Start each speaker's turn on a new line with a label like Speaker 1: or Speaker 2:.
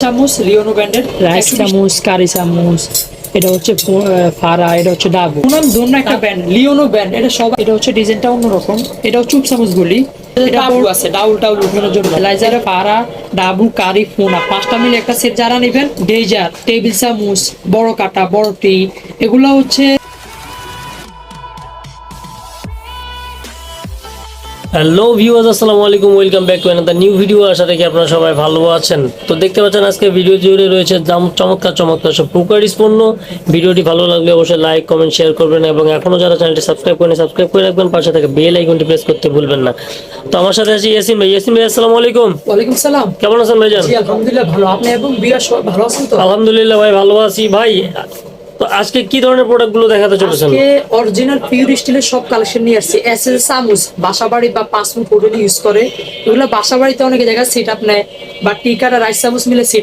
Speaker 1: চামচ লিওনো ব্র্যান্ডের
Speaker 2: রাইস চামচ, কারি চামচ, এটা হচ্ছে ফারা, এটা হচ্ছে ডাবু।
Speaker 1: পুনাম দোনো একটা ব্র্যান্ড, লিওনো ব্র্যান্ড। এটা সব,
Speaker 2: এটা হচ্ছে ডিজাইনটা অন্যরকম। এটাও চুপ চামচ বলি।
Speaker 1: এটা ডাবু আছে, ডাউল টাউল উঠানোর জন্য।
Speaker 2: লাইজারে ফারা, ডাবু, কারি, ফোনা 5টা মিলে একটা সেট যারা নেবেন। ডেজার, টেবিল চামচ, বড় কাটা, বড় টি, এগুলো হচ্ছে।
Speaker 3: হ্যালো ভিউয়ার্স, আসসালামু আলাইকুম, welcome back to another new video. আশা রাখি আপনারা সবাই ভালো আছেন। তো দেখতে পাচ্ছেন আজকে ভিডিও জুড়ে রয়েছে চমৎকার চমৎকার সব প্রোকারিস পণ্য। ভিডিওটি ভালো লাগলে অবশ্যই লাইক, কমেন্ট, শেয়ার করবেন এবং এখনো যারা চ্যানেলটি সাবস্ক্রাইব করে রাখবেন, পাশে থেকে বেল আইকনটি প্রেস করতে ভুলবেন না। তো আমার সাথে আছে ইয়াসিন ভাই। ইয়াসিন ভাই, আসসালামু আলাইকুম।
Speaker 1: ওয়ালাইকুম সালাম।
Speaker 3: কেমন আছেন ভাইজান?
Speaker 1: জি আলহামদুলিল্লাহ ভালো। আপনি এবং বিরাট সবাই ভালো আছেন তো?
Speaker 3: আলহামদুলিল্লাহ ভাই, ভালো আছি ভাই। তো আজকে কি ধরনের প্রোডাক্টগুলো দেখাতে চলেছেন?
Speaker 1: আজকে অরিজিনাল পিওর স্টিলের সব কালেকশন নিয়ে আসছি। এসএস চামচ বাসাবাড়ি বা 5 ফুট হোটেলে ইউজ করে, এগুলো বাসাবাড়িতে অনেকে জায়গায় সেট আপ নেয়, বা টিকার আর রাইস চামচ মিলে সেট